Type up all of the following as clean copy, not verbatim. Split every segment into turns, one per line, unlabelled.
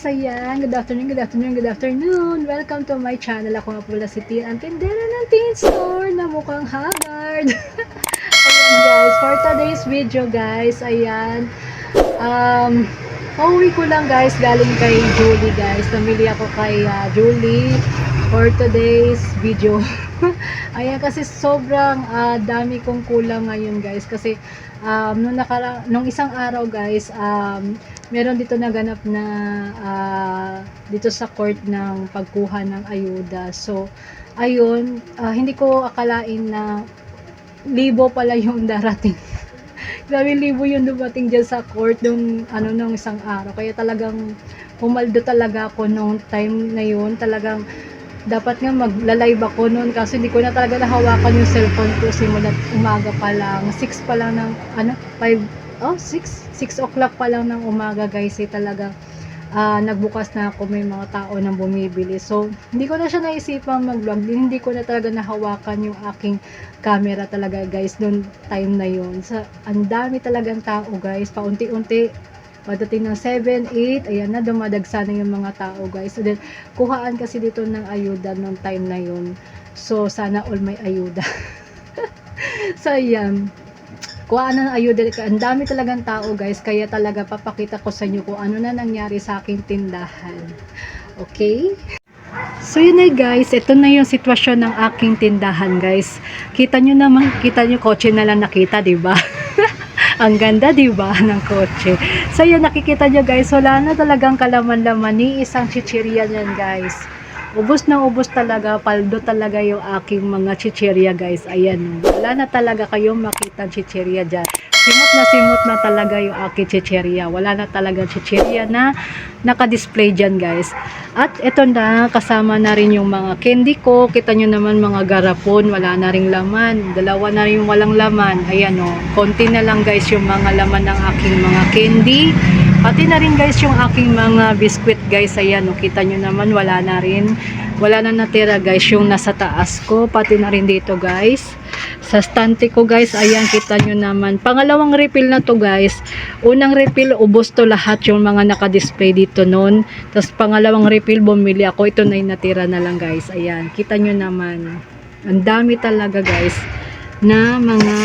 ayan. Good afternoon, good afternoon, good afternoon. Welcome to my channel. Ako nga pala si Tia, ang tindera ng Teen Store na mukhang haggard. Ayan guys, for today's video guys, ayan. Pauwi ko lang guys, galing kay Julie guys. Namili ako kay Julie for today's video. Ayan, kasi sobrang dami kong kulang ngayon guys. Kasi nung isang araw guys, meron dito naganap na dito sa court ng pagkuha ng ayuda. So, ayun, hindi ko akalain na libo pala yung darating. Grabe, libo yung dumating dyan sa court nung isang araw. Kaya talagang pumaldo talaga ako nung time na yun. Talagang dapat nga magla-live ako noon kasi hindi ko na talaga nahawakan yung cellphone ko simula umaga pa lang. 6 pa lang ng 6 o'clock pa lang ng umaga guys, talagang nagbukas na ako, may mga tao nang bumibili. So hindi ko na siya naisipang mag-vlog, hindi ko na talaga nahawakan yung aking camera talaga guys noon time na yun. So ang dami talagang tao guys, paunti-unti pagdating ng 7, 8, ayan na, dumadagsa na yung mga tao guys. So then, kuhaan kasi dito ng ayuda nung time na yun. So, sana all may ayuda. So, ayan. Kuhaan na ng ayuda. Ang dami talagang tao guys. Kaya talaga papakita ko sa inyo kung ano na nangyari sa aking tindahan. Okay? So yun na guys, ito na yung sitwasyon ng aking tindahan guys. Kita nyo naman, kita nyo kotse na lang nakita, diba? Ang ganda, diba, ng kotse. So yun, nakikita nyo guys, wala na talagang kalaman-laman ni isang chichirya yan guys. Ubos na ubos talaga, paldo talaga yung aking mga chichirya guys. Ayan, wala na talaga kayong makita chichirya dyan. Simot na talaga yung aking chichirya. Wala na talaga chichirya na naka-display dyan guys. At ito na, kasama na rin yung mga candy ko. Kita nyo naman mga garapon, wala na ring laman. Dalawa na rin yung walang laman. Ayan o, konti na lang guys yung mga laman ng aking mga candy. Pati na rin guys yung aking mga biscuit guys. Ayan o, kita nyo naman wala na rin. Wala na natira guys yung nasa taas ko. Pati na rin dito guys. Sa stante ko guys, ayan, kita nyo naman. Pangalawang refill na to guys. Unang refill, ubos to lahat yung mga naka-display dito noon. Tapos pangalawang refill, bumili ako. Ito na yung natira na lang guys. Ayan, kita nyo naman. Ang dami talaga guys na mga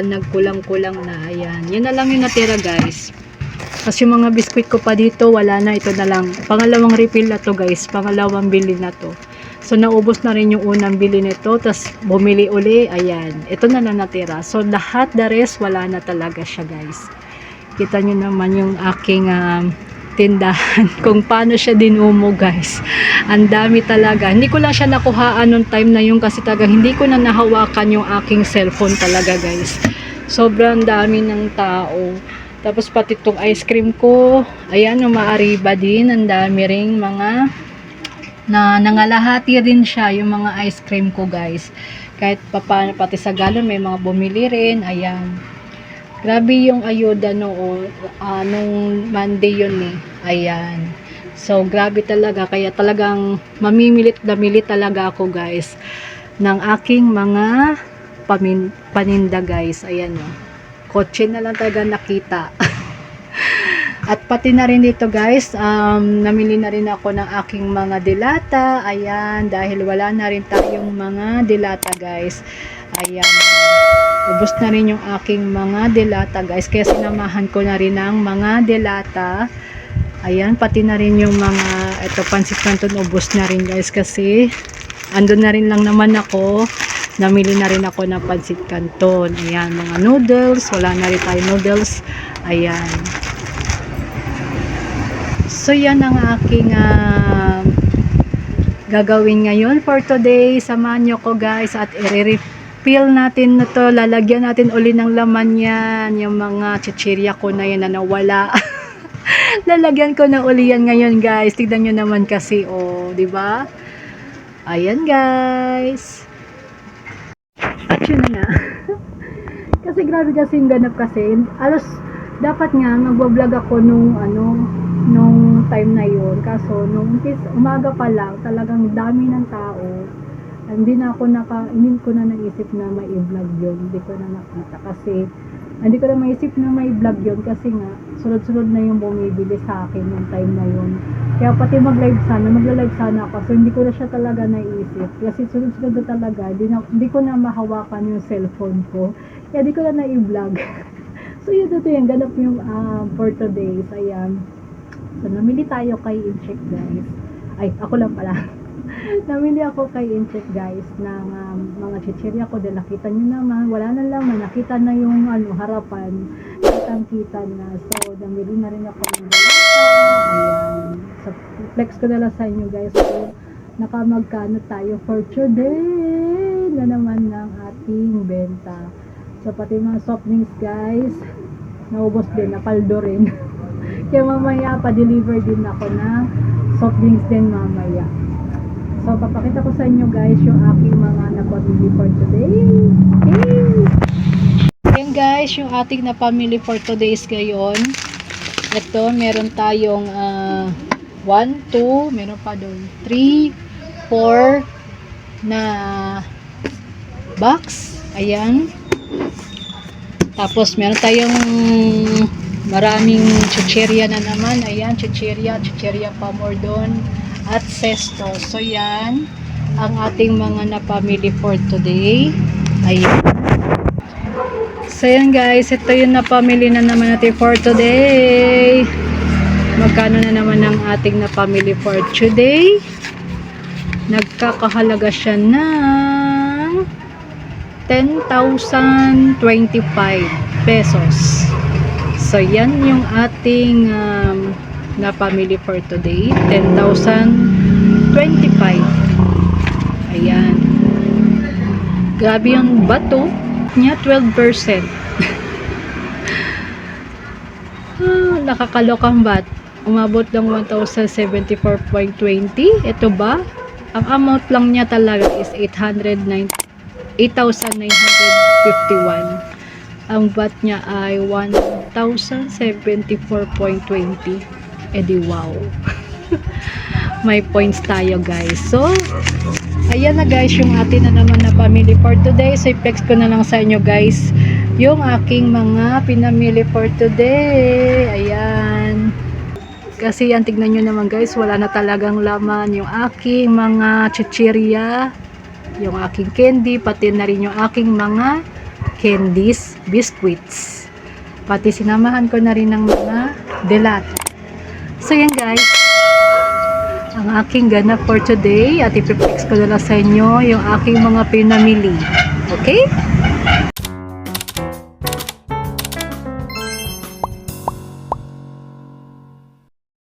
nagkulang-kulang na. Ayan, yan na lang yung natira guys. Kasi yung mga biskuit ko pa dito, wala na. Ito na lang. Pangalawang refill na to guys. Pangalawang bili na to. So, naubos na rin yung unang bili nito. Tapos, bumili uli. Ayan. Ito na lang natira. So, lahat the rest, wala na talaga siya, guys. Kita nyo naman yung aking tindahan. Kung paano siya dinumo, guys. Ang dami talaga. Hindi ko lang siya nakuhaan nung time na yun kasi talaga hindi ko na nahawakan yung aking cellphone talaga, guys. Sobrang dami ng tao. Tapos, pati itong ice cream ko. Ayan, umaariba din. Ang dami ring mga na nangalahati rin siya yung mga ice cream ko guys, kahit paano, pati sa galon may mga bumili rin. Ayan, grabe yung ayuda noon, nung Monday yun eh. Ayan, so grabe talaga, kaya talagang mamimilit talaga ako guys ng aking mga paninda guys. Ayan o, kotse na lang talaga nakita. At pati na rin dito guys, namili na rin ako ng aking mga dilata. Ayan, dahil wala na rin tayong mga dilata guys. Ayan, ubos na rin yung aking mga dilata guys. Kaya sinamahan ko na rin ng mga dilata. Ayan, pati na rin yung mga, ito pansit canton, ubos na rin guys. Kasi andun na rin lang naman ako. Namili na rin ako ng pansit canton. Ayan, mga noodles. Wala na rin tayo noodles. Ayan. So yan ang aking gagawin ngayon for today. Samahan nyo ko guys at i-refill natin na to. Lalagyan natin uli ng laman yan. Yung mga chichirya ko na yan na nawala. Lalagyan ko na uli yan ngayon guys. Tignan nyo naman kasi diba? Ayan guys. At yun na nga. Kasi grabe kasi yung ganap kasi. Alos dapat nga magbablog ako nung time na yun, kaso nung umaga pa lang talagang dami ng tao. Hindi ko na naisip na mai-vlog yun, hindi ko na nakita kasi Hindi ko na maisip na may vlog yun kasi nga sunod-sunod na yung bumibili sa akin yung time na yun. Kaya pati magla-live sana ako. So hindi ko na siya talaga naisip. Kasi sunod-sunod na talaga. Hindi ko na mahawakan yung cellphone ko. Kaya di ko na na-vlog. So yun ito yung ganap yung for today's. Ayan. So namili tayo kay Incheck guys. Ay, ako lang pala. Namili ako kay Incheck guys ng mga chichirya ko dahil nakita nyo naman, wala na lang, nakita na yung harapan, kitang-kita na. So, namili na rin ako ng dalata. Ayan. So, flex ko na lang sa inyo guys. So, nakamagkano tayo for today na naman ng ating benta. So, pati mga soft drinks guys, naubos din, napaldo rin. Kaya mamaya, pa-deliver din ako ng soft drinks din mamaya. So, papakita ko sa inyo guys yung aking mga napamili for today. Okay. Ayan guys, yung ating napamili for today is ngayon. Ito, meron tayong 1, 2, meron pa doon 3, 4 na box. Ayan. Tapos, meron tayong maraming chichirya na naman. Ayan, chichirya pa more doon. At sesto. So, yan ang ating mga napamili for today. Ayan. So, yan guys. Ito yung napamili na naman natin for today. Magkano na naman ang ating napamili for today? Nagkakahalaga siya ng 10,025 pesos. So, yan yung ating napamili for today. 10,025. Ayan. Grabe yung bato niya, 12%. Nakakalokang bat. Umabot lang 1,074.20. Ito ba? Ang amount lang niya talaga is 8,951. Ang bat niya ay 1,074.20. Edi wow. May points tayo guys. So, ayan na guys yung atin na naman na family for today. So, i-flex ko na lang sa inyo guys yung aking mga pinamili for today. Ayan. Kasi yan, tignan nyo naman guys, wala na talagang laman yung aking mga chichirya, yung aking candy, pati na rin yung aking mga candies, biscuits. Pati sinamahan ko na rin ng mga delat. So yan guys, ang aking ganap for today at ipiplex ko na lang sa inyo yung aking mga pinamili. Okay?